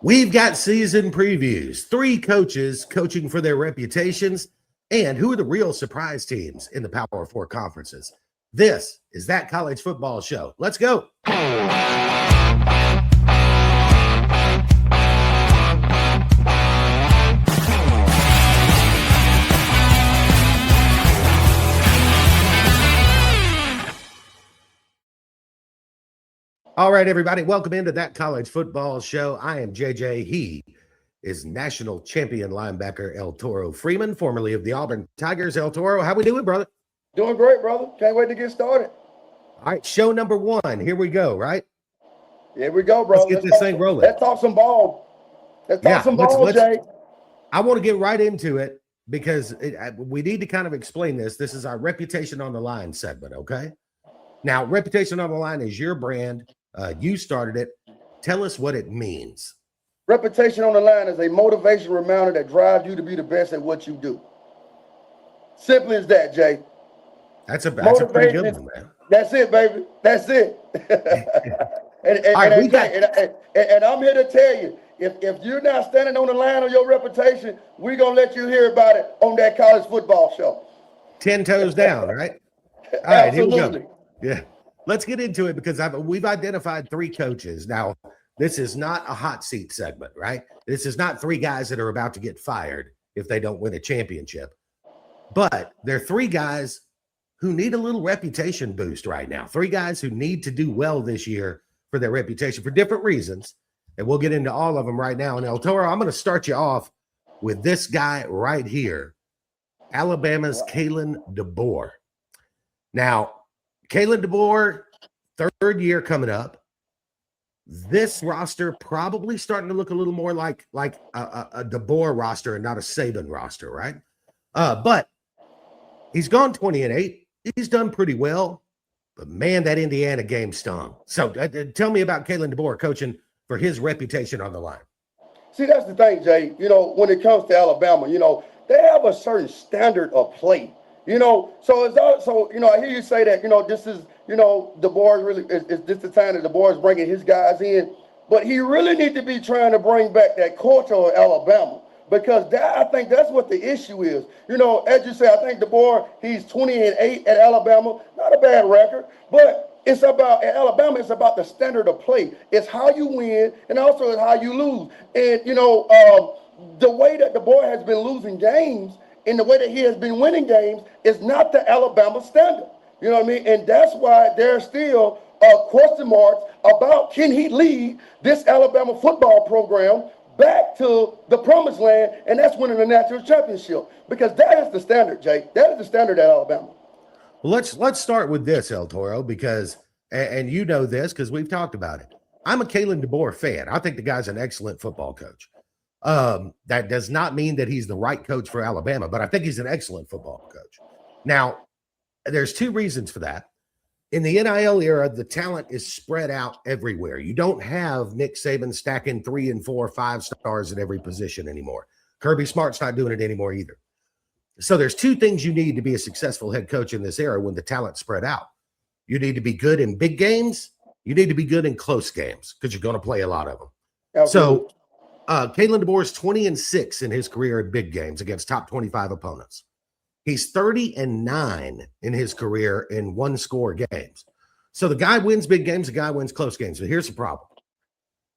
We've got season previews, 3 coaches coaching for their reputations, and who are the real surprise teams in the Power 4 conferences. This is That College Football Show. Let's go. All right, everybody, welcome into That College Football Show. I am JJ. He is national champion linebacker Eltoro Freeman, formerly of the Auburn Tigers. Eltoro, how we doing, brother? Doing great, brother. Can't wait to get started. All right, show number 1. Here we go, right? Here we go, bro. Let's get this thing rolling. Let's talk some ball. Let's talk some ball, Jay. I want to get right into it because we need to kind of explain this. This is our Reputation on the Line segment, okay? Now, Reputation on the Line is your brand. You started it. Tell us what it means. Reputation on the Line is a motivation reminder that drives you to be the best at what you do. Simple as that, Jay. That's a pretty good one, man. That's it, baby. That's it. and I'm here to tell you, if you're not standing on the line of your reputation, we're going to let you hear about it on That College Football Show. 10 toes down, right? All right, here we go. Yeah. Let's get into it because we've identified 3 coaches. Now, this is not a hot seat segment, right? This is not 3 guys that are about to get fired if they don't win a championship. But they're 3 guys who need a little reputation boost right now. 3 guys who need to do well this year for their reputation for different reasons. And we'll get into all of them right now. And Eltoro, I'm going to start you off with this guy right here, Alabama's Kalen Deboer. Now, Kalen Deboer, 3rd year coming up. This roster probably starting to look a little more like a Deboer roster and not a Saban roster, right? But he's gone 20-8. He's done pretty well. But, man, that Indiana game stung. So tell me about Kalen Deboer coaching for his reputation on the line. See, that's the thing, Jay. You know, when it comes to Alabama, you know, they have a certain standard of play. You know, so I hear you say that, this is, Deboer really is this the time that Deboer is bringing his guys in, but he really needs to be trying to bring back that culture of Alabama because I think that's what the issue is. You know, as you say, I think Deboer, he's 20-8 at Alabama, not a bad record, but at Alabama, it's about the standard of play. It's how you win and also it's how you lose. And, the way that Deboer has been losing games in the way that he has been winning games is not the Alabama standard. You know what I mean? And that's why there's still question marks about can he lead this Alabama football program back to the promised land, and that's winning the national championship. Because that is the standard, Jay. That is the standard at Alabama. Well, let's start with this, Eltoro, because, and you know this because we've talked about it. I'm a Kalen Deboer fan. I think the guy's an excellent football coach. That does not mean that he's the right coach for Alabama, but I think he's an excellent football coach. Now, there's 2 reasons for that. In the NIL era, the talent is spread out everywhere. You don't have Nick Saban stacking 3 and 4, 5 stars at every position anymore. Kirby Smart's not doing it anymore either. So there's 2 things you need to be a successful head coach in this era when the talent's spread out. You need to be good in big games. You need to be good in close games because you're going to play a lot of them. Absolutely. So Kalen Deboer is 20-6 in his career in big games against top 25 opponents. He's 30-9 in his career in 1-score games. So the guy wins big games, the guy wins close games. But here's the problem.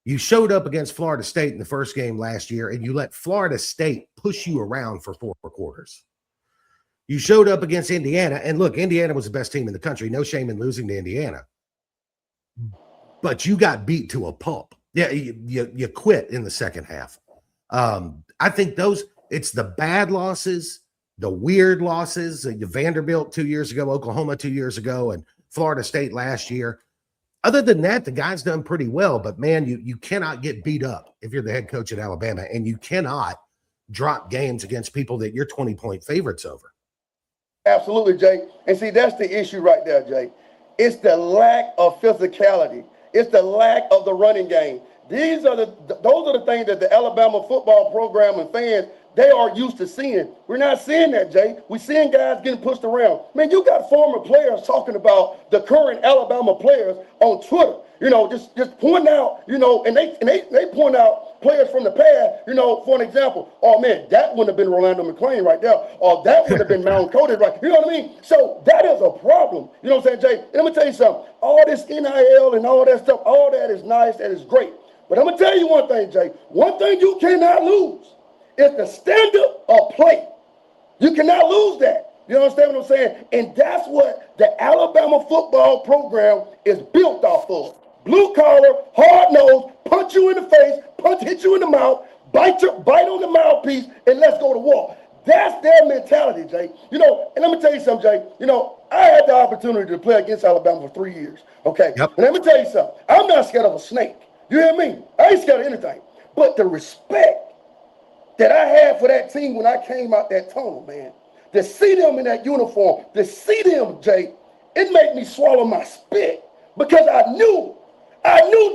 You showed up against Florida State in the first game last year, and you let Florida State push you around for 4 quarters. You showed up against Indiana, and look, Indiana was the best team in the country. No shame in losing to Indiana. But you got beat to a pulp. Yeah, you quit in the second half. I think it's the bad losses, the weird losses, Vanderbilt 2 years ago, Oklahoma 2 years ago, and Florida State last year. Other than that, the guy's done pretty well. But, man, you cannot get beat up if you're the head coach at Alabama, and you cannot drop games against people that you're 20-point favorites over. Absolutely, Jay. And see, that's the issue right there, Jay. It's the lack of physicality. It's the lack of the running game. Those are the things that the Alabama football program and fans, they are used to seeing. We're not seeing that, Jay. We're seeing guys getting pushed around. Man, you got former players talking about the current Alabama players on Twitter. Just pointing out, and they point out players from the past, for an example, oh man, that wouldn't have been Rolando McClain right there, or that would have been Mount Cody, right? You know what I mean? So that is a problem. You know what I'm saying, Jay? And let me tell you something. All this NIL and all that stuff, all that is nice, that is great. But I'm going to tell you one thing, Jay. One thing you cannot lose is the standard of play. You cannot lose that. You understand what I'm saying? And that's what the Alabama football program is built off of. Blue collar, hard nose, punch you in the face, hit you in the mouth, bite on the mouthpiece, and let's go to war. That's their mentality, Jay. And let me tell you something, Jay. I had the opportunity to play against Alabama for 3 years. Okay. Yep. And let me tell you something. I'm not scared of a snake. You hear me? I ain't scared of anything. But the respect that I had for that team when I came out that tunnel, man, to see them in that uniform, to see them, Jay, it made me swallow my spit because I knew,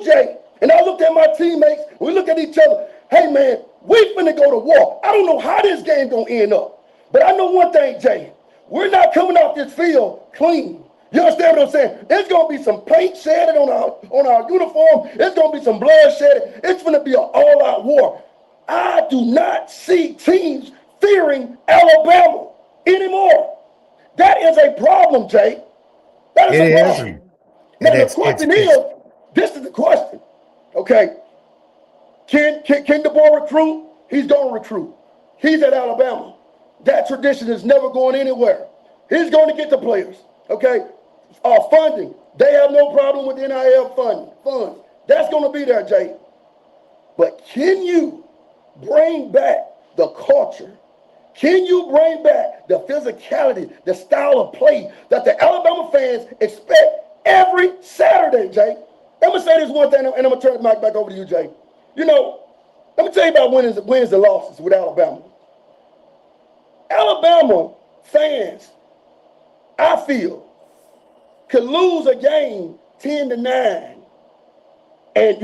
Jay, and I looked at my teammates, we look at each other, hey, man, we finna go to war. I don't know how this game gonna end up, but I know one thing, Jay, we're not coming off this field clean. You understand what I'm saying? There's gonna be some paint shedded on our uniform. There's gonna be some blood shedded. It's gonna be an all-out war. I do not see teams fearing Alabama anymore. That is a problem, Jay. That is a problem. Now the question is, this is the question. Okay. Can Deboer recruit? He's going to recruit. He's at Alabama. That tradition is never going anywhere. He's going to get the players. Okay. Funding. They have no problem with NIL funds. That's going to be there, Jay. But can you bring back the culture? Can you bring back the physicality, the style of play that the Alabama fans expect every Saturday, Jay? I'm going to say this one thing, and I'm going to turn the mic back over to you, Jay. Let me tell you about wins and losses with Alabama. Alabama fans, I feel, could lose a game 10-9 and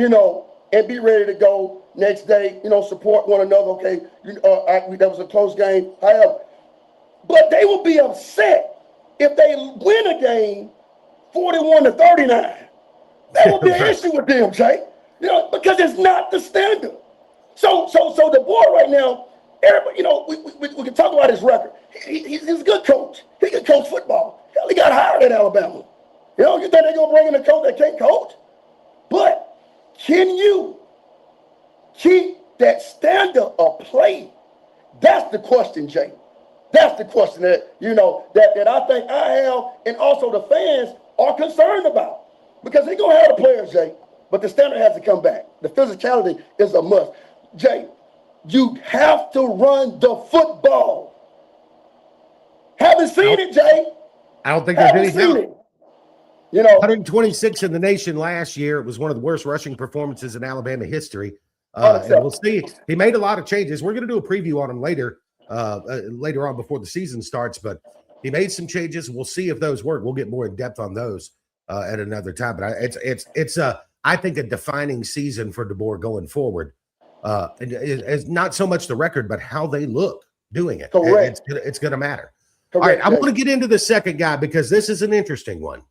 be ready to go next day, support one another. Okay, that was a close game. However, but they will be upset if they win a game 41-39. That will be an issue with them, Jay. Because it's not the standard. So the boy right now, everybody, we can talk about his record. He's a good coach. He can coach football. Hell, he got hired at Alabama. You think they're gonna bring in a coach that can't coach? But can you keep that standard of play? That's the question, Jay. That's the question that that I think I have, and also the fans are concerned about, because they're gonna have the players, Jay, but the standard has to come back. The physicality is a must, Jay. You have to run the football. Haven't seen it, Jay. I don't think there's any doubt. 126 in the nation last year. It was one of the worst rushing performances in Alabama history. And we'll see. He made a lot of changes. We're going to do a preview on him later on before the season starts. But he made some changes. We'll see if those work. We'll get more in depth on those at another time. But it's I think a defining season for DeBoer going forward. It's not so much the record, but how they look doing it. Correct. It's going to matter. Correct, all right, I Jay. want to get into the second guy because this is an interesting one.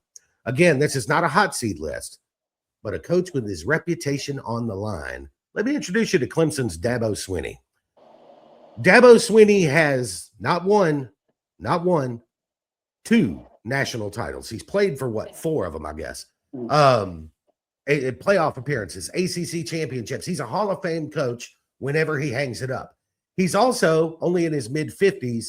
Again, this is not a hot seat list, but a coach with his reputation on the line. Let me introduce you to Clemson's Dabo Swinney. Dabo Swinney has not one, two national titles. He's played for what, 4 of them, I guess. Playoff appearances, ACC championships. He's a Hall of Fame coach whenever he hangs it up. He's also only in his mid-50s,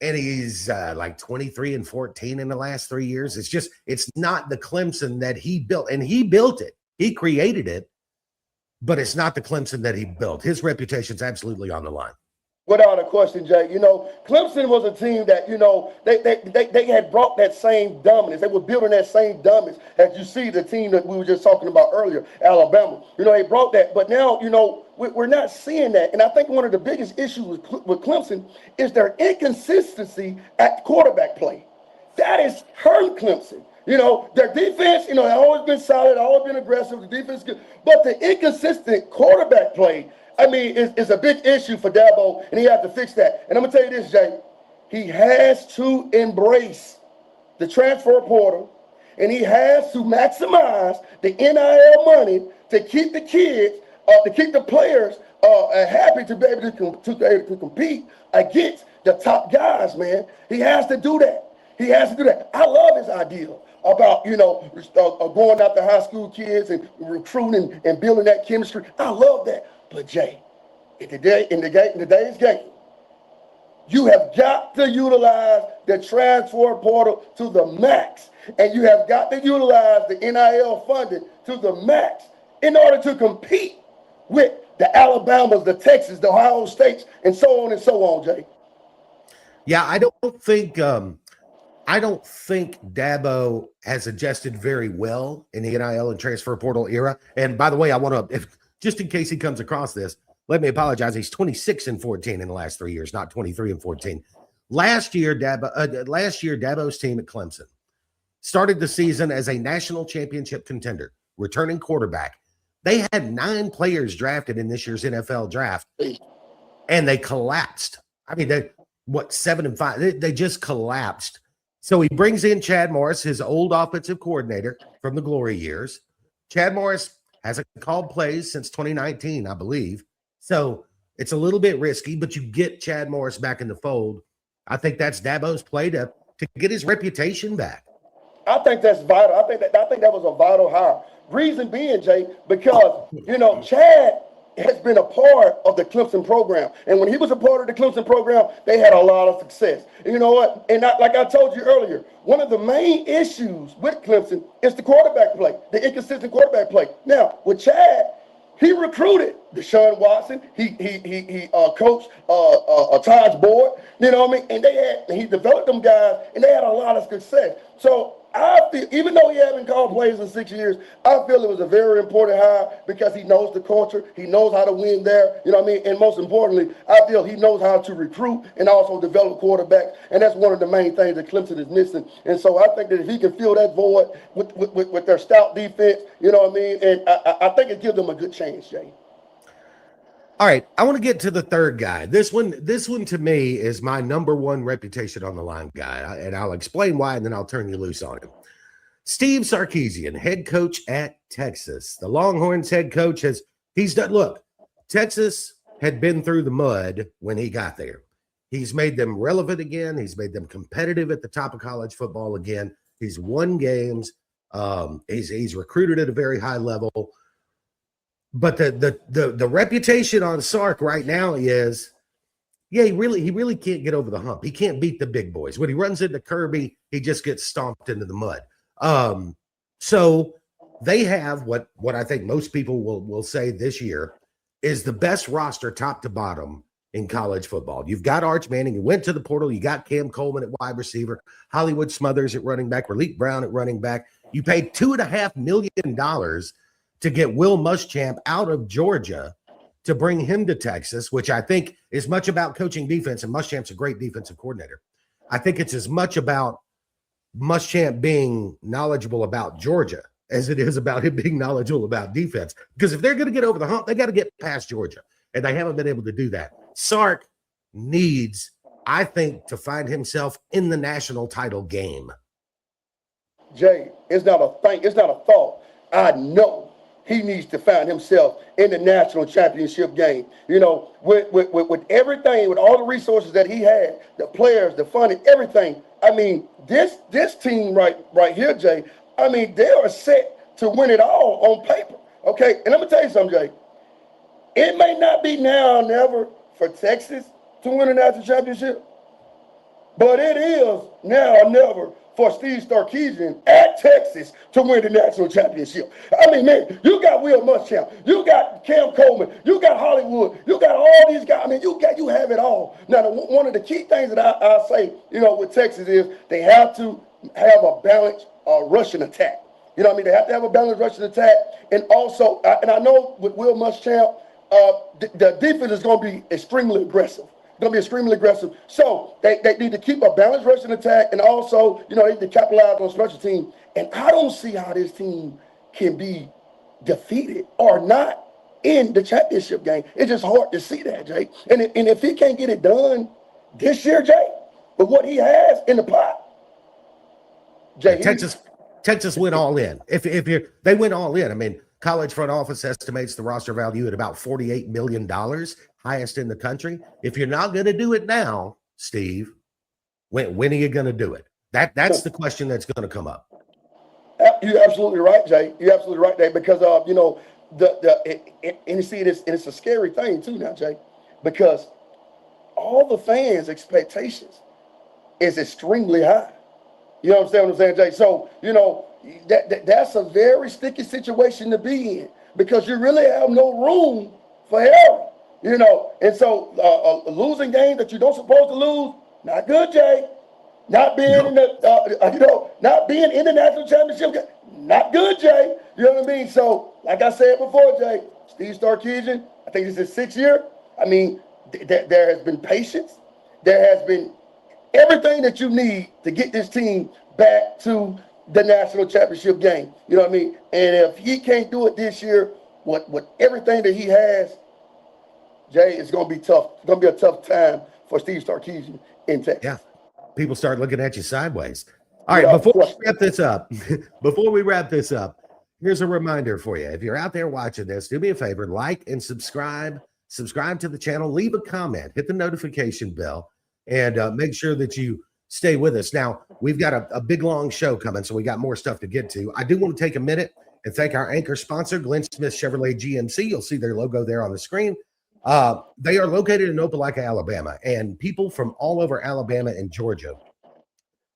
and he's like 23-14 in the last 3 years. It's not the Clemson that he built, and he built it. He created it, but it's not the Clemson that he built. His reputation's absolutely on the line. Without a question, Jay. Clemson was a team that, they had brought that same dominance. They were building that same dominance as you see the team that we were just talking about earlier, Alabama. They brought that. But now, we're not seeing that. And I think one of the biggest issues with Clemson is their inconsistency at quarterback play. That is hurt Clemson. Their defense, they've always been solid, always been aggressive. The defense is good. But the inconsistent quarterback play, is a big issue for Dabo, and he has to fix that. And I'm going to tell you this, Jay. He has to embrace the transfer portal, and he has to maximize the NIL money to keep the kids to keep the players happy to be able to compete against the top guys, man. He has to do that. He has to do that. I love his idea about, going after high school kids and recruiting and building that chemistry. I love that. But Jay, in today's game, you have got to utilize the transfer portal to the max. And you have got to utilize the NIL funding to the max in order to compete with the Alabamas, the Texas, the Ohio States, and so on and so on, Jay. Yeah, I don't think Dabo has adjusted very well in the NIL and transfer portal era. And by the way, I want to, just in case he comes across this, let me apologize. He's 26-14 in the last 3 years, not 23-14. Last year, Dabo's team at Clemson started the season as a national championship contender, returning quarterback. They had 9 players drafted in this year's NFL draft, and they collapsed. I mean, 7-5? They just collapsed. So he brings in Chad Morris, his old offensive coordinator from the glory years. Chad Morris hasn't called plays since 2019, I believe. So it's a little bit risky, but you get Chad Morris back in the fold. I think that's Dabo's play to get his reputation back. I think that's vital. I think that was a vital hire. Reason being, Jay, because Chad has been a part of the Clemson program, and when he was a part of the Clemson program, they had a lot of success. And you know what? And like I told you earlier, one of the main issues with Clemson is the quarterback play, the inconsistent quarterback play. Now with Chad, he recruited Deshaun Watson. He coached Taj Boyd. You know what I mean? And he developed them guys, and they had a lot of success. So I feel, even though he hasn't called plays in 6 years, I feel it was a very important hire because he knows the culture. He knows how to win there. You know what I mean? And most importantly, I feel he knows how to recruit and also develop quarterbacks. And that's one of the main things that Clemson is missing. And so I think that if he can fill that void with their stout defense, you know what I mean? And I think it gives them a good chance, Jay. All right, I want to get to the third guy. This one to me is my number one reputation on the line guy, and I'll explain why, and then I'll turn you loose on him. Steve Sarkisian, head coach at Texas. The Longhorns head coach he's done. Look, Texas had been through the mud when he got there. He's made them relevant again. He's made them competitive at the top of college football again. He's won games. He's recruited at a very high level. But the reputation on Sark right now is, he really can't get over the hump. He can't beat the big boys. When he runs into Kirby, he just gets stomped into the mud. So they have what I think most people will say this year is the best roster top to bottom in college football. You've got Arch Manning, who went to the portal. You got Cam Coleman at wide receiver, Hollywood Smothers at running back, Relique Brown at running back. You paid $2.5 million to get Will Muschamp out of Georgia to bring him to Texas, which I think is much about coaching defense, and Muschamp's a great defensive coordinator. I think it's as much about Muschamp being knowledgeable about Georgia as it is about him being knowledgeable about defense. Because if they're going to get over the hump, they got to get past Georgia, and they haven't been able to do that. Sark needs, I think, to find himself in the national title game. Jay, it's not a thing. It's not a thought. I know he needs to find himself in the national championship game. You know, with everything, with all the resources that he had, the players, the funding, everything. I mean, this team right here, Jay, I mean, they are set to win it all on paper. Okay, and let me tell you something, Jay. It may not be now or never for Texas to win a national championship, but it is now or never for Steve Sarkisian at Texas to win the national championship. I mean, man, you got Will Muschamp, you got Cam Coleman, you got Hollywood, you got all these guys. I mean, you have it all. Now, one of the key things that I say, with Texas is they have to have a balanced rushing attack. You know what I mean? They have to have a balanced rushing attack. And also, and I know with Will Muschamp, the defense is going to be extremely aggressive. Going to be extremely aggressive. So they need to keep a balanced rushing attack, and also, they need to capitalize on special team. And I don't see how this team can be defeated or not in the championship game. It's just hard to see that, Jay. And if he can't get it done this year, Jay, with what he has in the pot, Jay, Texas went all in. They went all in. I mean, College front office estimates the roster value at about $48 million, highest in the country. If you're not going to do it now, Steve, when are you going to do it? That's the question that's going to come up. You're absolutely right, Jay. You're absolutely right, Jay, because you know, and you see this, and it's a scary thing too now, Jay, because all the fans' expectations is extremely high. You know what I'm saying, Jay? So, you know, that's a very sticky situation to be in, because you really have no room for error, you know. And so losing games that you don't supposed to lose, not good, Jay. Not being in the, not being in the national championship game, not good, Jay. You know what I mean? So, like I said before, Jay, Steve Sarkisian, I think this is his 6th year. I mean, there has been patience. There has been everything that you need to get this team back to the national championship game. You know what I mean? And if he can't do it this year, with everything that he has, Jay, it's going to be tough. It's going to be a tough time for Steve Sarkisian in Texas. Yeah. People start looking at you sideways. All right, before we wrap this up, here's a reminder for you. If you're out there watching this, do me a favor, like and subscribe to the channel, leave a comment, hit the notification bell, and make sure that you stay with us. Now, we've got a big, long show coming, so we got more stuff to get to. I do want to take a minute and thank our anchor sponsor, Glenn Smith Chevrolet GMC. You'll see their logo there on the screen. They are located in Opelika, Alabama, and people from all over Alabama and Georgia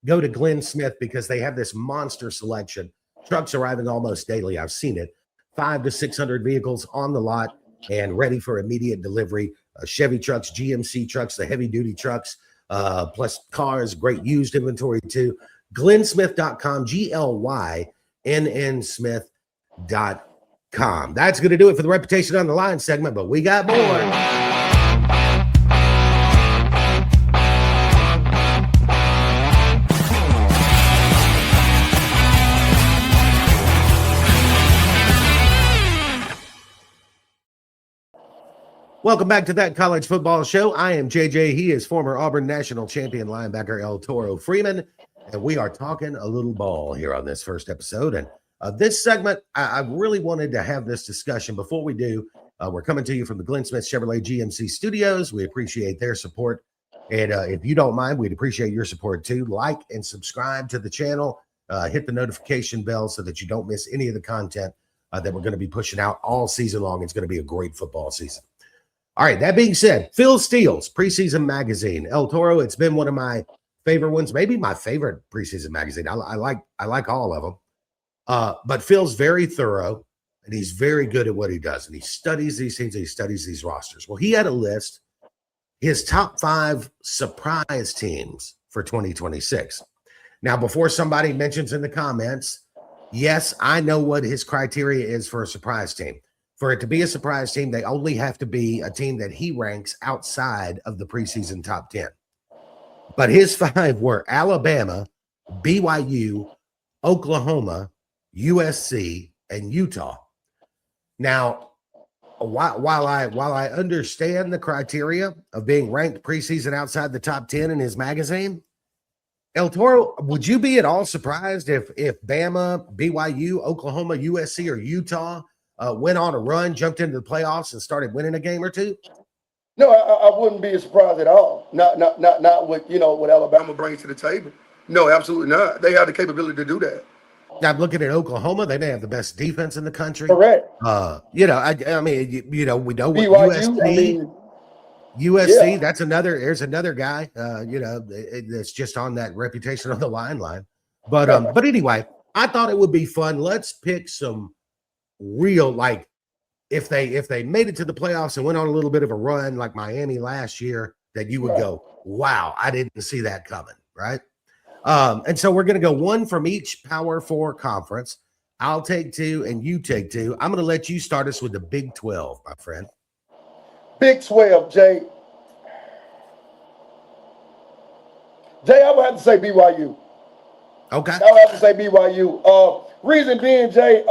go to Glenn Smith because they have this monster selection. Trucks arriving almost daily. I've seen it. 500 to 600 vehicles on the lot and ready for immediate delivery. Chevy trucks, GMC trucks, the heavy-duty trucks, plus cars, great used inventory too. GlennSmith.com, GLYNN Smith.com. That's going to do it for the Reputation on the Line segment, but we got more. Welcome back to That College Football Show. I am JJ. He is former Auburn national champion linebacker Eltoro Freeman, and we are talking a little ball here on this first episode. And this segment, I really wanted to have this discussion. Before we do, we're coming to you from the Glenn Smith Chevrolet GMC studios. We appreciate their support. And if you don't mind, we'd appreciate your support too. Like and subscribe to the channel. Hit the notification bell so that you don't miss any of the content that we're going to be pushing out all season long. It's going to be a great football season. All right, that being said, Phil Steele's preseason magazine. El Toro, it's been one of my favorite ones, maybe my favorite preseason magazine. I like all of them. But Phil's very thorough, and he's very good at what he does. And he studies these things, he studies these rosters. Well, he had a list, his top 5 surprise teams for 2026. Now, before somebody mentions in the comments, yes, I know what his criteria is for a surprise team. For it to be a surprise team, they only have to be a team that he ranks outside of the preseason top 10. But his 5 were Alabama, BYU, Oklahoma, USC, and Utah. Now, while I understand the criteria of being ranked preseason outside the top 10 in his magazine, El Toro, would you be at all surprised if Bama, BYU, Oklahoma, USC, or Utah went on a run, jumped into the playoffs, and started winning a game or two? No, I wouldn't be surprised at all. Not what what Alabama brings to the table. No, absolutely not. They have the capability to do that. Now, I'm looking at Oklahoma. They may have the best defense in the country. Correct. I mean, we know what BYU, USC. Yeah. There's another guy. That's just on that Reputation on the line. But anyway, I thought it would be fun. Let's pick some real, like, if they made it to the playoffs and went on a little bit of a run like Miami last year, that you would go, wow, I didn't see that coming, right? And so we're going to go one from each Power 4 conference. I'll take 2 and you take 2. I'm going to let you start us with the Big 12, my friend. Big 12, Jay. I would have to say BYU. Okay. I would have to say BYU. Reason being, Jay,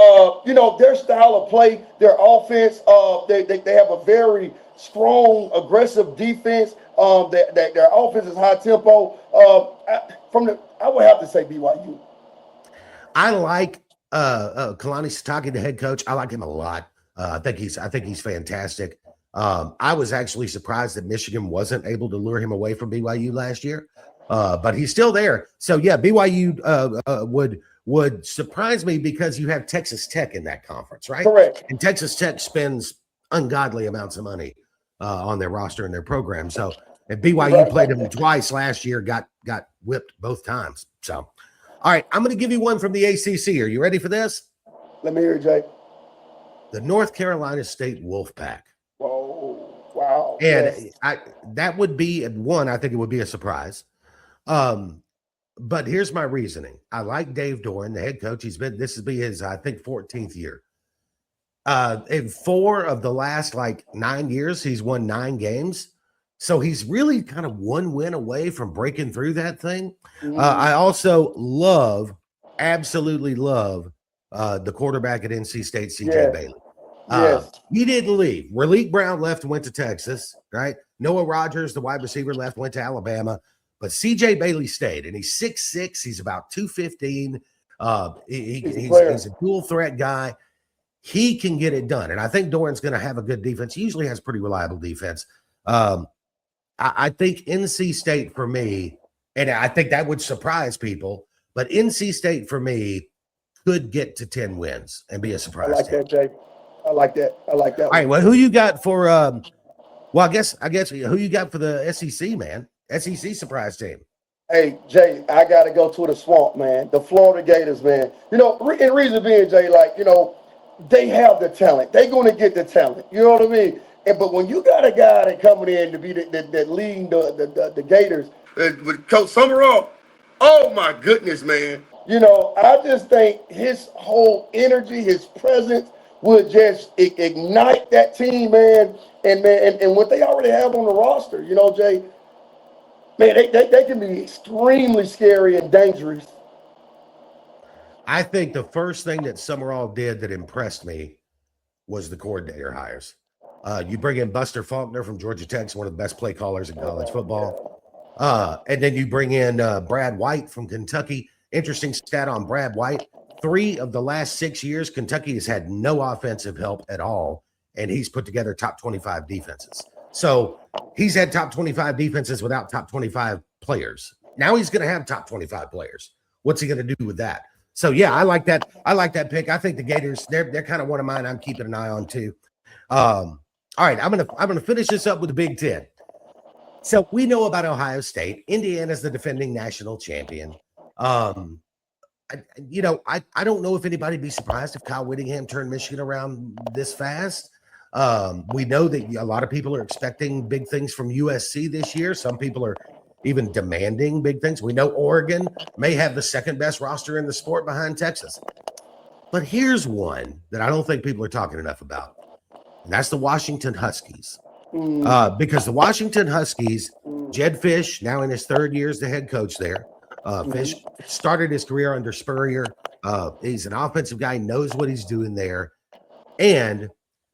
their style of play, their offense, they have a very strong, aggressive defense. Their offense is high tempo. I would have to say BYU. I like Kalani Sitake, the head coach, I like him a lot. I think he's fantastic. I was actually surprised that Michigan wasn't able to lure him away from BYU last year, but he's still there. So yeah, BYU would surprise me because you have Texas Tech in that conference, right? Correct. And Texas Tech spends ungodly amounts of money on their roster and their program. So if BYU played them twice last year, got whipped both times. So, all right, I'm going to give you one from the ACC. Are you ready for this? Let me hear it, Jay. The North Carolina State Wolfpack. Whoa, wow. And that would be one. I think it would be a surprise. But here's my reasoning. I like Dave Doran, the head coach. This will be his, I think, 14th year. In 4 of the last 9 years, he's won 9 games. So he's really kind of 1 win away from breaking through that thing. I also absolutely love the quarterback at NC State, CJ Bailey. He didn't leave. Raleek Brown left and went to Texas, right? Noah Rogers, the wide receiver, left, went to Alabama. But CJ Bailey stayed, and he's 6'6". He's about 215. He's a dual threat guy. He can get it done. And I think Doran's going to have a good defense. He usually has pretty reliable defense. I think NC State for me, and I think that would surprise people, but NC State for me could get to 10 wins and be a surprise. I like that, Jay. I like that. All right. Well, who you got for, I guess who you got for the SEC, man? SEC surprise team. Hey, Jay, I got to go to the swamp, man. The Florida Gators, man. And reason being, Jay, they have the talent. They're going to get the talent. You know what I mean? But when you got a guy that coming in to be that leading the Gators, with Coach Summerall, oh my goodness, man. I just think his whole energy, his presence would just ignite that team, man. And what they already have on the roster, Jay, man, they can be extremely scary and dangerous. I think the first thing that Summerall did that impressed me was the coordinator hires. You bring in Buster Faulkner from Georgia Tech, one of the best play callers in college football. And then you bring in Brad White from Kentucky. Interesting stat on Brad White. 3 of the last 6 years, Kentucky has had no offensive help at all, and he's put together top 25 defenses. So he's had top 25 defenses without top 25 players. Now he's going to have top 25 players. What's he going to do with that? So, yeah, I like that. I like that pick. I think the Gators, they're kind of one of mine I'm keeping an eye on too. All right, I'm gonna finish this up with the Big Ten. So we know about Ohio State. Indiana's the defending national champion. I don't know if anybody'd be surprised if Kyle Whittingham turned Michigan around this fast. We know that a lot of people are expecting big things from USC this year. Some people are even demanding big things. We know Oregon may have the second best roster in the sport behind Texas. But here's one that I don't think people are talking enough about. And that's the Washington Huskies. Because the Washington Huskies, Jed Fish, now in his 3rd year as the head coach there. Fish started his career under Spurrier. He's an offensive guy, knows what he's doing there. And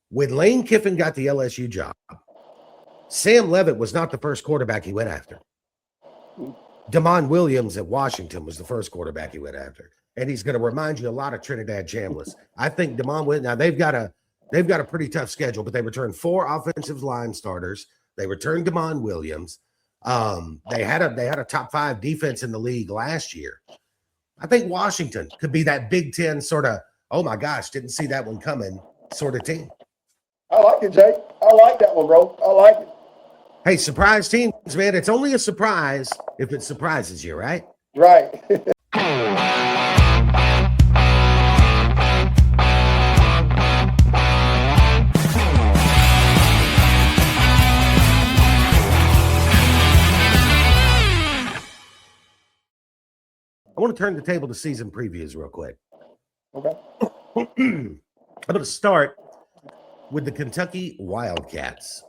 when Lane Kiffin got the LSU job, Sam Leavitt was not the first quarterback he went after. Damon Williams at Washington was the first quarterback he went after. And he's going to remind you a lot of Trinidad Chambliss. I think Damon Williams, now they've got a pretty tough schedule, but they returned 4 offensive line starters. They returned Damon Williams. They had a top 5 defense in the league last year. I think Washington could be that Big Ten sort of, oh my gosh, didn't see that one coming sort of team. I like it, Jay. I like that one, bro. I like it. Hey, surprise teams, man. It's only a surprise if it surprises you, right? Right. I want to turn the table to season previews real quick. Okay. I'm going to start with the Kentucky Wildcats.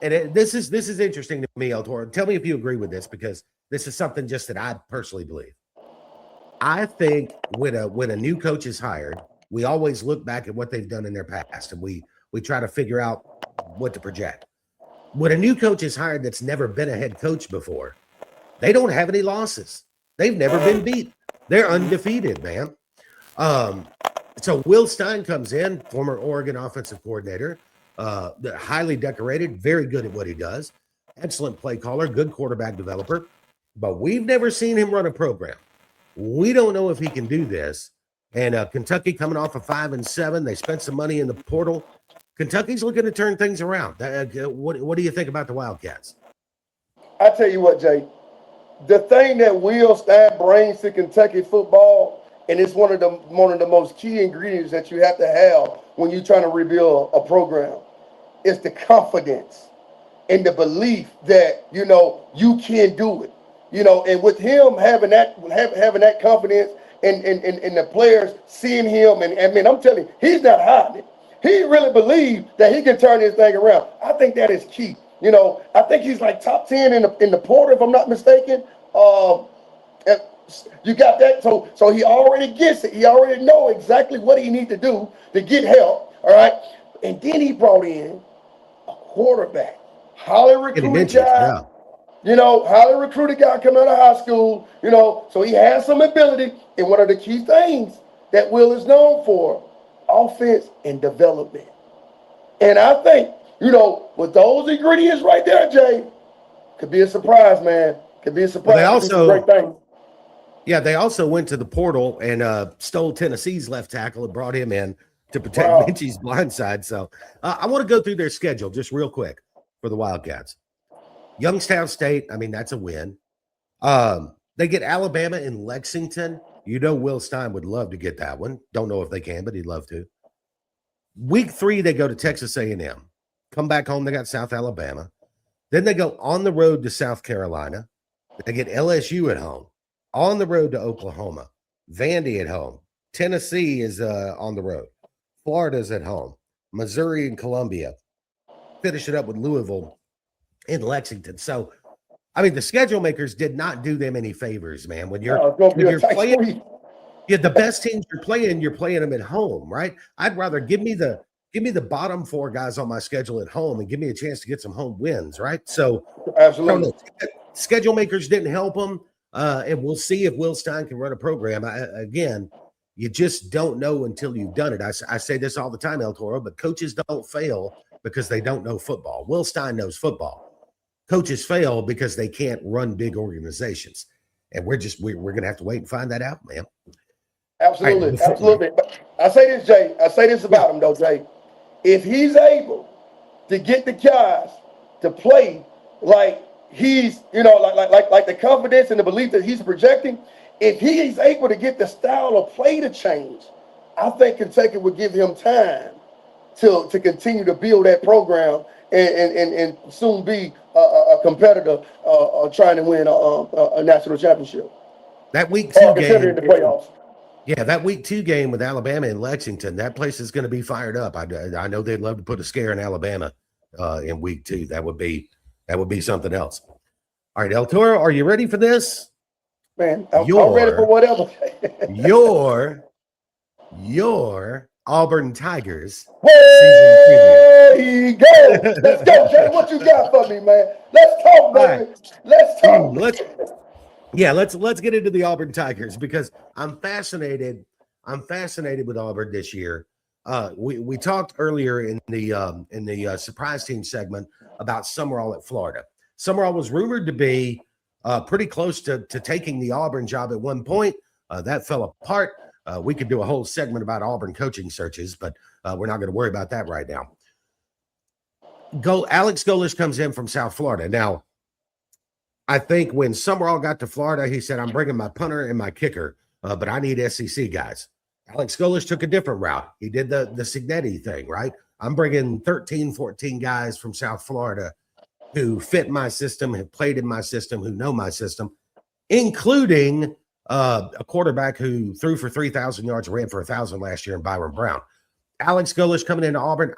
This is interesting to me, Eltoro. Tell me if you agree with this, because this is something just that I personally believe. I think when a new coach is hired, we always look back at what they've done in their past, and we try to figure out what to project. When a new coach is hired that's never been a head coach before, they don't have any losses. They've never been beat. They're undefeated, man. So Will Stein comes in, former Oregon offensive coordinator, highly decorated, very good at what he does, excellent play caller, good quarterback developer, but we've never seen him run a program. We don't know if he can do this. And Kentucky coming off of 5-7, they spent some money in the portal. Kentucky's looking to turn things around. What do you think about the Wildcats? I tell you what, Jay, the thing that Will Stein brings to Kentucky football, and it's one of the most key ingredients that you have to have when you're trying to rebuild a program, is the confidence and the belief that you can do it. And with him having that confidence and the players seeing him, and I mean, I'm telling you, he's not hiding it. He really believes that he can turn this thing around. I think that is key. I think he's like top 10 in the portal, if I'm not mistaken. You got that? So he already gets it. He already know exactly what he needs to do to get help. All right. And then he brought in a quarterback, highly recruited guy. Highly recruited guy coming out of high school. So he has some ability. And one of the key things that Will is known for, offense and development. And I think, with those ingredients right there, Jay, could be a surprise, man. Could be a surprise. They also went to the portal and stole Tennessee's left tackle and brought him in to protect Minchie's blind side. So I want to go through their schedule just real quick for the Wildcats. Youngstown State, I mean, that's a win. They get Alabama in Lexington. Will Stein would love to get that one. Don't know if they can, but he'd love to. Week 3, they go to Texas A&M. Come back home, they got South Alabama. Then they go on the road to South Carolina. They get LSU at home. On the road to Oklahoma. Vandy at home. Tennessee is on the road. Florida's at home. Missouri and Columbia. Finish it up with Louisville in Lexington. So, I mean, the schedule makers did not do them any favors, man. When you're playing, the best teams you're playing them at home, right? I'd rather give me the bottom 4 guys on my schedule at home and give me a chance to get some home wins, right? So, absolutely, schedule makers didn't help them, and we'll see if Will Stein can run a program. Again, you just don't know until you've done it. I say this all the time, El Toro, but coaches don't fail because they don't know football. Will Stein knows football. Coaches fail because they can't run big organizations, and we're going to have to wait and find that out, man. Absolutely, right, absolutely. But I say this, Jay. I say this about him, though, Jay. If he's able to get the guys to play like he's, like the confidence and the belief that he's projecting, if he is able to get the style of play to change, I think Kentucky would give him time to continue to build that program and soon be a competitor trying to win a national championship. That week 2 game, the playoffs. Yeah, that week 2 game with Alabama and Lexington, that place is going to be fired up. I know they'd love to put a scare in Alabama in week 2. That would be something else. All right, El Toro, are you ready for this? Man, I'm ready for whatever. your Auburn Tigers. There you go. Let's go, Jay. What you got for me, man? Let's talk, baby. Right. Let's talk. Let's get into the Auburn Tigers because I'm fascinated with Auburn this year. We talked earlier in the surprise team segment about Summerall at Florida. Summerall was rumored to be pretty close to taking the Auburn job at one point. That fell apart. We could do a whole segment about Auburn coaching searches, but we're not going to worry about that right now. Alex Golesh comes in from South Florida. Now, I think when Summerall got to Florida, he said, I'm bringing my punter and my kicker, but I need SEC guys. Alex Golesh took a different route. He did the Signetti thing, right? I'm bringing 13, 14 guys from South Florida who fit my system, have played in my system, who know my system, including a quarterback who threw for 3,000 yards, ran for 1,000 last year in Byron Brown. Alex Golesh coming into Auburn.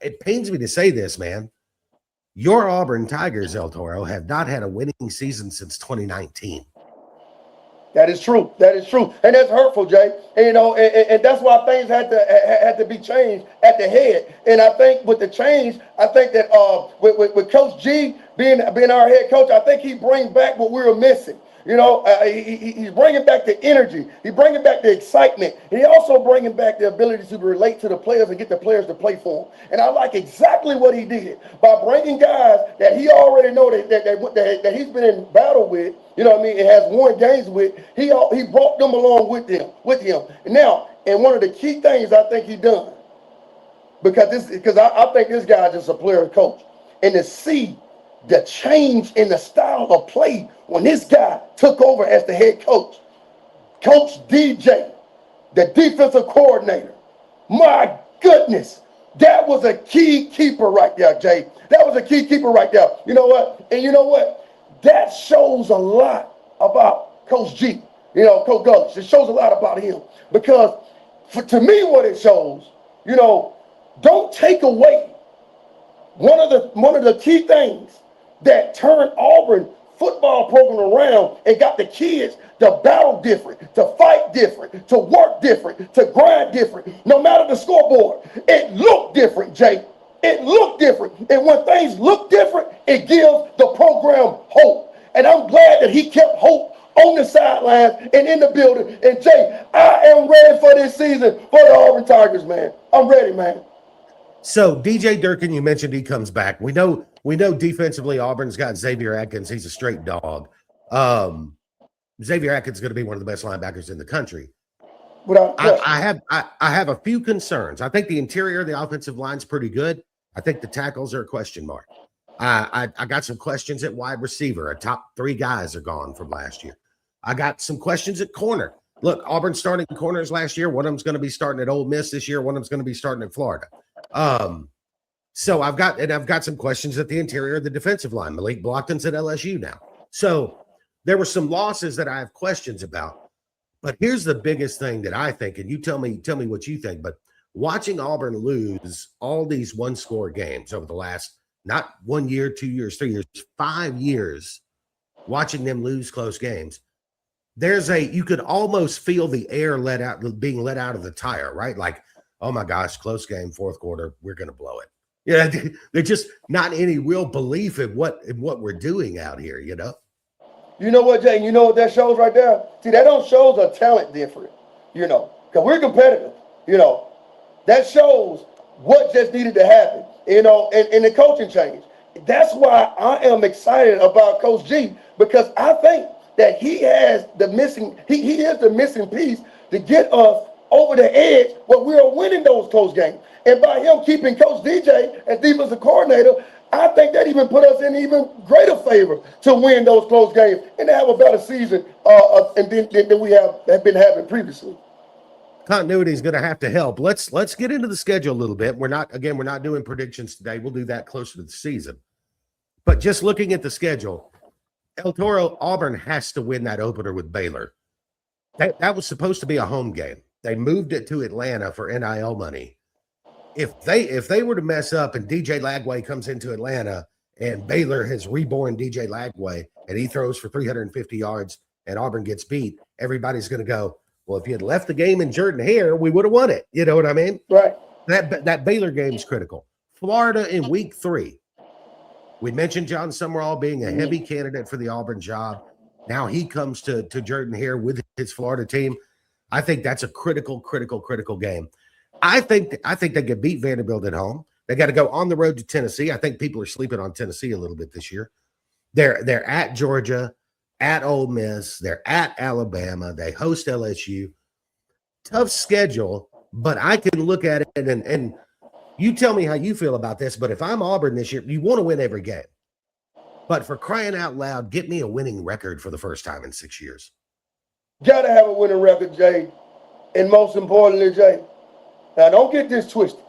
It pains me to say this, man. Your Auburn Tigers, El Toro, have not had a winning season since 2019. That is true. And that's hurtful, Jay. And, and that's why things had to be changed at the head. And I think with the change, I think that with Coach G being our head coach, I think he brings back what we were missing. He's bringing back the energy. He's bringing back the excitement. And he also bringing back the ability to relate to the players and get the players to play for him. And I like exactly what he did by bringing guys that he already know that he's been in battle with, and has won games with. He brought them along with him. And now, and one of the key things I think he done, because I think this guy is just a player coach, and to see the change in the style of play when this guy took over as the head coach. Coach DJ, the defensive coordinator. My goodness, that was a key keeper right there, Jay. That was a key keeper right there. You know what? And you know what? That shows a lot about Coach G, Coach Gullish. It shows a lot about him because to me what it shows, don't take away one of the key things that turned Auburn football program around and got the kids to battle different, to fight different, to work different, to grind different. No matter the scoreboard, it looked different, Jay. It looked different. And when things look different, it gives the program hope. And I'm glad that he kept hope on the sidelines and in the building. And Jay, I am ready for this season for the Auburn Tigers, man. I'm ready, man. So DJ Durkin, you mentioned he comes back. We know defensively Auburn's got Xavier Atkins. He's a straight dog. Xavier Atkins is going to be one of the best linebackers in the country. I have a few concerns. I think the interior of the offensive line's pretty good. I think the tackles are a question mark. I got some questions at wide receiver. Our top 3 guys are gone from last year. I got some questions at corner. Look, Auburn starting corners last year. One of them's going to be starting at Ole Miss this year. One of them's going to be starting in Florida. So I've got some questions at the interior of the defensive line. Malik Blockton's at LSU now. So there were some losses that I have questions about. But here's the biggest thing that I think, and you tell me what you think, but watching Auburn lose all these one-score games over the last, not 1 year, 2 years, 3 years, 5 years, watching them lose close games, you could almost feel the air being let out of the tire, right? Like, oh my gosh, close game, fourth quarter, we're going to blow it. Yeah, there's just not any real belief in what we're doing out here, You know what, Jay? You know what that shows right there? See, that don't shows a talent difference, because we're competitive, That shows what just needed to happen, and the coaching change. That's why I am excited about Coach G, because I think that he has the missing, he is the missing piece to get us over the edge where we are winning those close games. And by him keeping Coach DJ as defensive coordinator, I think that even put us in even greater favor to win those close games and to have a better season than we have been having previously. Continuity is going to have to help. Let's get into the schedule a little bit. We're not doing predictions today. We'll do that closer to the season. But just looking at the schedule, Eltoro, Auburn has to win that opener with Baylor. That was supposed to be a home game. They moved it to Atlanta for NIL money. If they were to mess up and DJ Lagway comes into Atlanta and Baylor has reborn DJ Lagway and he throws for 350 yards and Auburn gets beat, everybody's going to go, well, if you had left the game in Jordan-Hare, we would have won it. You know what I mean? Right. That Baylor game is critical. Florida in week 3. We mentioned John Summerall being a heavy candidate for the Auburn job. Now he comes to Jordan-Hare with his Florida team. I think that's a critical game. I think they could beat Vanderbilt at home. They got to go on the road to Tennessee. I think people are sleeping on Tennessee a little bit this year. They're at Georgia, at Ole Miss, they're at Alabama, they host LSU. Tough schedule, but I can look at it and you tell me how you feel about this, but if I'm Auburn this year, you want to win every game. But for crying out loud, get me a winning record for the first time in 6 years. Got to have a winning record, Jay. And most importantly, Jay, now don't get this twisted.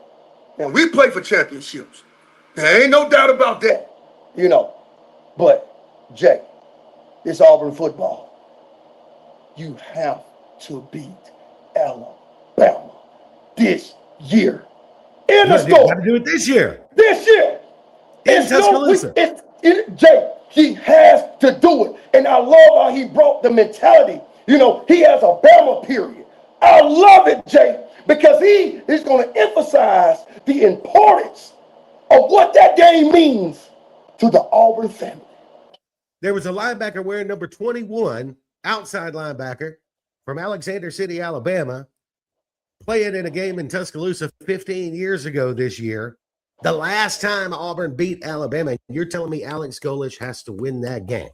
Now, we play for championships. There ain't no doubt about that, But, Jay, it's Auburn football. You have to beat Alabama this year. In the store. You got to do it this year. This year. In Tuscaloosa. Jay, he has to do it. And I love how he brought the mentality. He has a Bama period. I love it, Jay, because he is going to emphasize the importance of what that game means to the Auburn family. There was a linebacker wearing number 21, outside linebacker from Alexander City, Alabama, playing in a game in Tuscaloosa 15 years ago this year. The last time Auburn beat Alabama, you're telling me Alex Golesh has to win that game?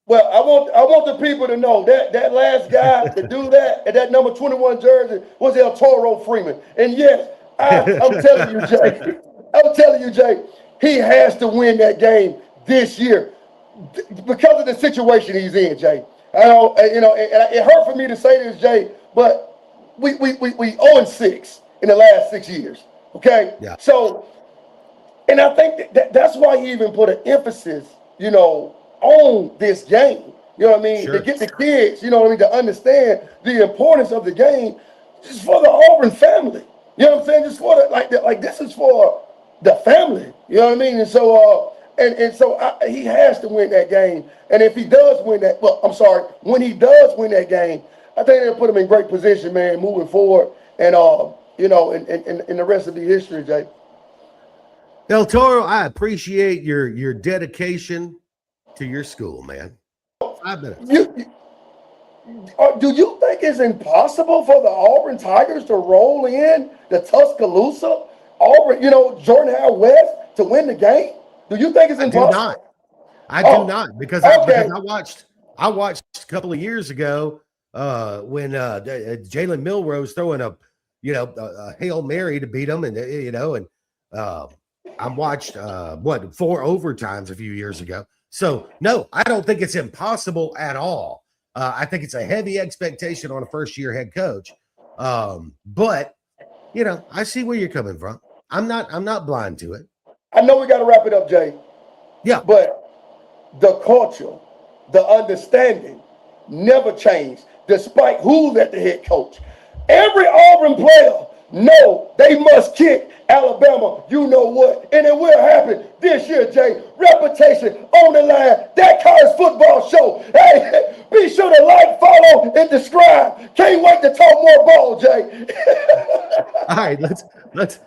Well, I want the people to know that last guy to do that and that number 21 jersey was Eltoro Freeman. And yes, I'm telling you, Jay, he has to win that game this year because of the situation he's in, Jay. I don't, and it hurt for me to say this, Jay, but we 0-6 in the last 6 years. Okay, yeah. So, and I think that's why he even put an emphasis, on this game. You know what I mean? Sure. To get the kids, to understand the importance of the game, just for the Auburn family. You know what I'm saying? Just for this is for the family. You know what I mean? And so, he has to win that game. And if he does win that, when he does win that game, I think it'll put him in great position, man, moving forward. And in the rest of the history, Jay. Eltoro, I appreciate your dedication to your school, man. 5 minutes. Do you think it's impossible for the Auburn Tigers to roll in the Tuscaloosa, Auburn, Jordan Howard West to win the game? Do you think it's impossible? I do not because I watched a couple of years ago when Jalen Milrose throwing a Hail Mary to beat them, and I watched 4 overtimes a few years ago. So no, I don't think it's impossible at all. I think it's a heavy expectation on a first-year head coach. But I see where you're coming from. I'm not blind to it. I know we got to wrap it up, Jay. Yeah. But the culture, the understanding never changed, despite who's at the head coach. Every Auburn player know they must kick Alabama, you know what, and it will happen this year, Jay. Reputation on the line. That college football show. Hey, be sure to like, follow, and subscribe. Can't wait to talk more ball, Jay. All right, let's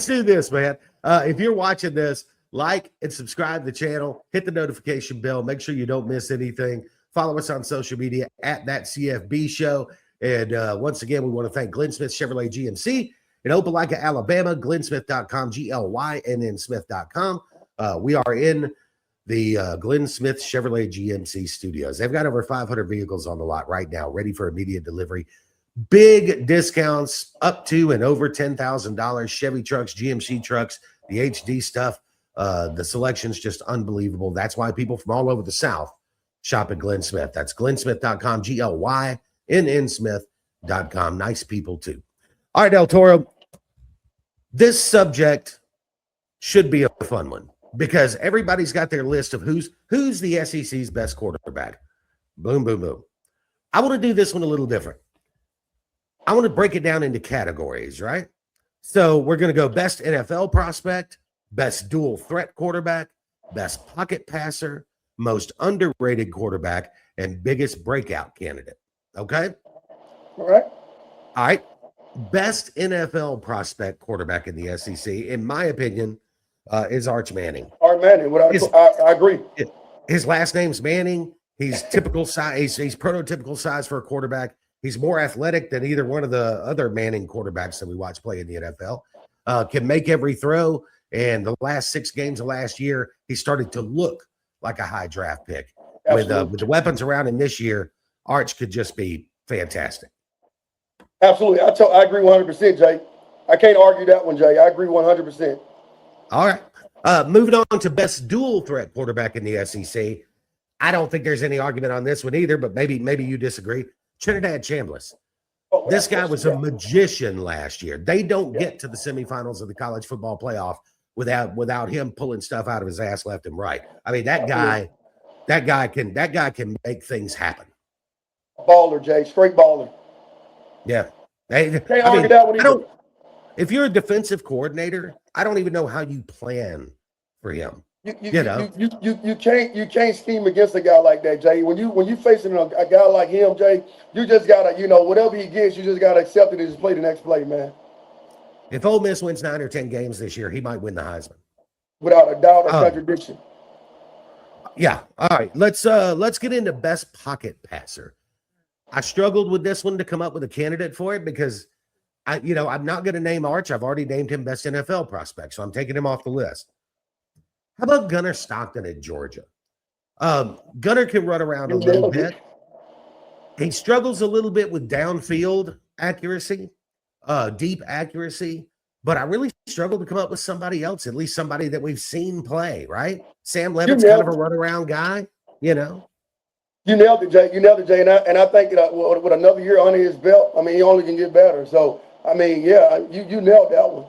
do this, man. If you're watching this, like and subscribe to the channel. Hit the notification bell. Make sure you don't miss anything. Follow us on social media at That CFB Show. And once again, we want to thank Glenn Smith Chevrolet GMC in Opelika, Alabama, glennsmith.com, GLYNNsmith.com. We are in the Glenn Smith Chevrolet GMC studios. They've got over 500 vehicles on the lot right now, ready for immediate delivery. Big discounts up to and over $10,000. Chevy trucks, GMC trucks, the HD stuff. The selection's just unbelievable. That's why people from all over the South shop at Glenn Smith. That's glennsmith.com, GLYNNsmith.com. Nice people, too. All right, Eltoro, this subject should be a fun one because everybody's got their list of who's the SEC's best quarterback. Boom, boom, boom. I want to do this one a little different. I want to break it down into categories, right? So we're going to go best NFL prospect, best dual threat quarterback, best pocket passer, most underrated quarterback, and biggest breakout candidate. Okay? All right. All right. Best NFL prospect quarterback in the SEC, in my opinion, is Arch Manning. Arch Manning. I agree. His last name's Manning. He's typical size. He's prototypical size for a quarterback. He's more athletic than either one of the other Manning quarterbacks that we watch play in the NFL. Can make every throw. And the last 6 games of last year, he started to look like a high draft pick. With the weapons around him this year, Arch could just be fantastic. Absolutely. I agree 100%, Jay. I can't argue that one, Jay. I agree 100%. All right. Moving on to best dual threat quarterback in the SEC. I don't think there's any argument on this one either, but maybe you disagree. Trinidad Chambliss. This guy was a magician last year. They don't get to the semifinals of the college football playoff without him pulling stuff out of his ass left and right. I mean, that guy can make things happen. Baller, Jay. Straight baller. Yeah. If you're a defensive coordinator, I don't even know how you plan for him. You can't scheme against a guy like that, Jay. When you facing a guy like him, Jay, you just gotta, whatever he gets, you just gotta accept it and just play the next play, man. If Ole Miss wins 9 or 10 games this year, he might win the Heisman. Without a doubt or contradiction. Yeah. All right. Let's get into best pocket passer. I struggled with this one to come up with a candidate for it because I'm not going to name Arch. I've already named him best NFL prospect, so I'm taking him off the list. How about Gunnar Stockton at Georgia? Gunnar can run around a little bit. He struggles a little bit with downfield accuracy, deep accuracy, but I really struggle to come up with somebody else, at least somebody that we've seen play, right? Sam Levitt's kind of a runaround guy, You nailed it, Jay. You nailed it, Jay. And I think with another year under his belt, I mean, he only can get better. So, I mean, yeah, you nailed that one.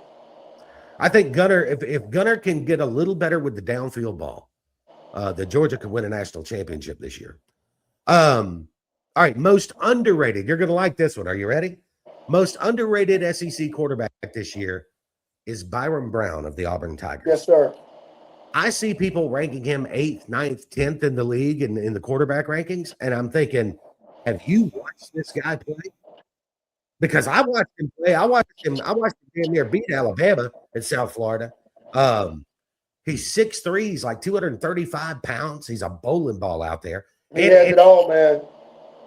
I think Gunnar, if Gunnar can get a little better with the downfield ball, that Georgia could win a national championship this year. All right, most underrated. You're going to like this one. Are you ready? Most underrated SEC quarterback this year is Byron Brown of the Auburn Tigers. Yes, sir. I see people ranking him 8th, 9th, 10th in the league in the quarterback rankings, and I'm thinking, have you watched this guy play? Because I watched him play. I watched him damn near beat Alabama in South Florida. He's 6'3", he's like 235 pounds. He's a bowling ball out there. He has it all, man.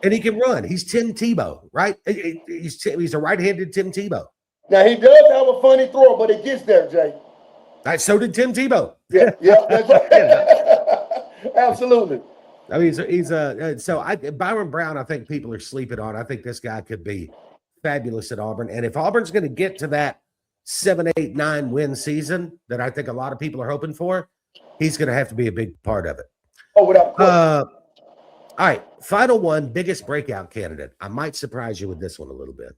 And he can run. He's Tim Tebow, right? He's a right-handed Tim Tebow. Now, he does have a funny throw, but it gets there, Jay. So did Tim Tebow. Yeah, that's right. Absolutely. I mean, Byron Brown, I think people are sleeping on. I think this guy could be fabulous at Auburn. And if Auburn's going to get to that 7, 8, 9 win season that I think a lot of people are hoping for, he's going to have to be a big part of it. Oh, without question. All right, final one, biggest breakout candidate. I might surprise you with this one a little bit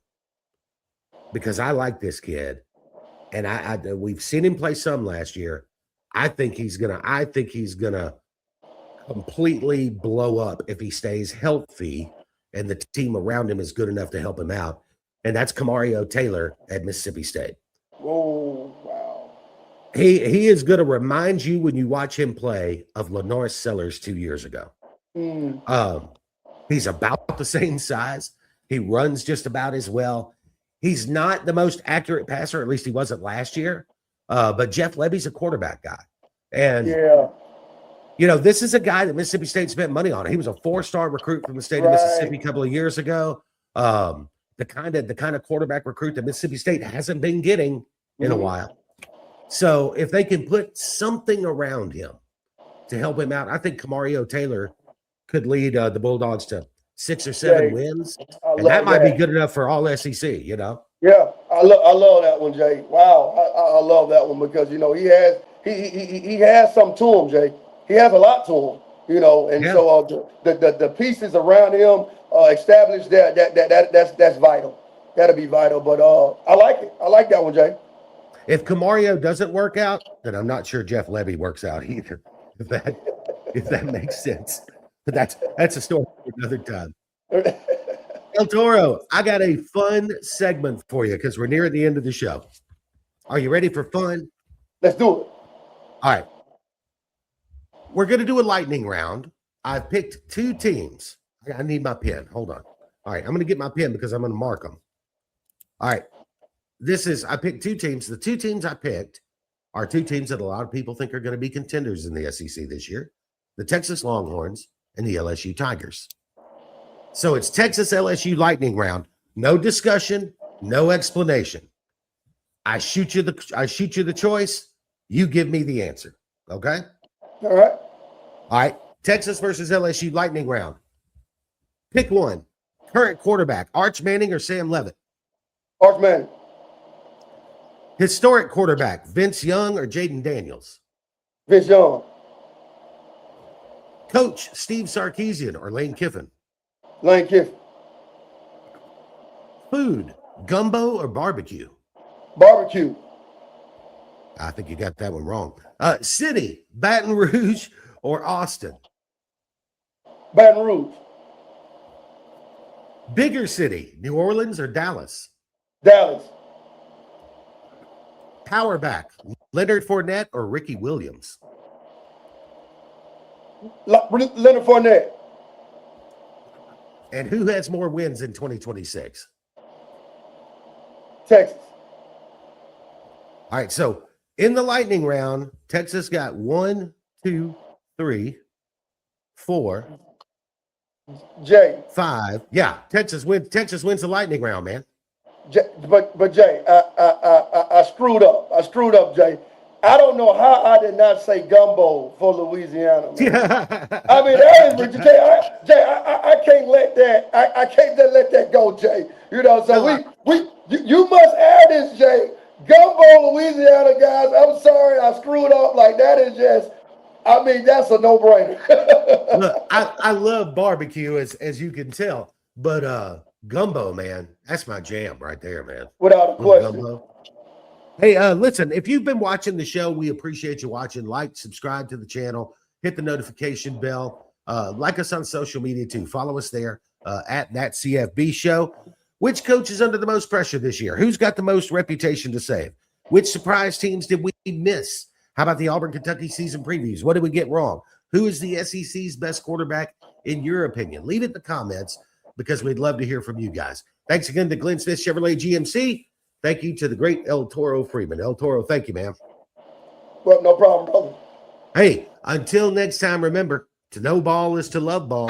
because I like this kid, and we've seen him play some last year. I think he's gonna completely blow up if he stays healthy and the team around him is good enough to help him out. And that's Kamario Taylor at Mississippi State. Oh, wow. He is going to remind you when you watch him play of Lenoir Sellers 2 years ago. He's about the same size. He runs just about as well. He's not the most accurate passer, at least he wasn't last year. But Jeff Lebby's a quarterback guy. And, this is a guy that Mississippi State spent money on. He was a 4-star recruit from the state of Mississippi a couple of years ago. The kind of quarterback recruit that Mississippi State hasn't been getting in a while. So if they can put something around him to help him out, I think Kamario Taylor could lead the Bulldogs to 6 or 7 wins, and that might be good enough for all SEC. Yeah, I love that one, Jay. Wow, I love that one because he has something to him, Jay. He has a lot to him, and so the pieces around him establish that's vital. That'll be vital. But I like it. I like that one, Jay. If Kamario doesn't work out, then I'm not sure Jeff Lebby works out either. If that makes sense. But that's a story for another time. El Toro, I got a fun segment for you because we're near the end of the show. Are you ready for fun? Let's do it. All right. We're going to do a lightning round. I've picked 2 teams. I need my pen. Hold on. All right. I'm going to get my pen because I'm going to mark them. All right. I picked 2 teams. The 2 teams I picked are 2 teams that a lot of people think are going to be contenders in the SEC this year. The Texas Longhorns and the LSU Tigers. So it's Texas LSU lightning round. No discussion, no explanation. I shoot you the choice. You give me the answer. Okay? All right. All right. Texas versus LSU lightning round. Pick one. Current quarterback, Arch Manning or Sam Levitt? Arch Manning. Historic quarterback, Vince Young or Jaden Daniels? Vince Young. Coach, Steve Sarkisian or Lane Kiffin? Lane Kiffin. Food, gumbo or barbecue? Barbecue. I think you got that one wrong. City, Baton Rouge or Austin? Baton Rouge. Bigger city, New Orleans or Dallas? Dallas. Power back, Leonard Fournette or Ricky Williams? Leonard Fournette. And who has more wins in 2026? Texas. All right, so in the lightning round, Texas got 1, 2, 3, 4, Jay. 5. Yeah, Texas wins the lightning round, man. But Jay, I screwed up. I screwed up, Jay. I don't know how I did not say gumbo for Louisiana, man. I mean, that is Jay. I can't let that. I can't let that go, Jay. You know, so you must add this, Jay. Gumbo, Louisiana, guys. I'm sorry, I screwed up. Like that is just. I mean, that's a no-brainer. Look, I love barbecue, as you can tell, but gumbo, man, that's my jam right there, man. Without a question. Gumbo. Hey, listen, if you've been watching the show, we appreciate you watching. Like, subscribe to the channel, hit the notification bell. Like us on social media, too. Follow us there at That CFB Show. Which coach is under the most pressure this year? Who's got the most reputation to save? Which surprise teams did we miss? How about the Auburn, Kentucky season previews? What did we get wrong? Who is the SEC's best quarterback, in your opinion? Leave it in the comments because we'd love to hear from you guys. Thanks again to Glenn Smith Chevrolet GMC. Thank you to the great Eltoro Freeman. Eltoro, thank you, man. Well, no problem, brother. Hey, until next time, remember, to know ball is to love ball.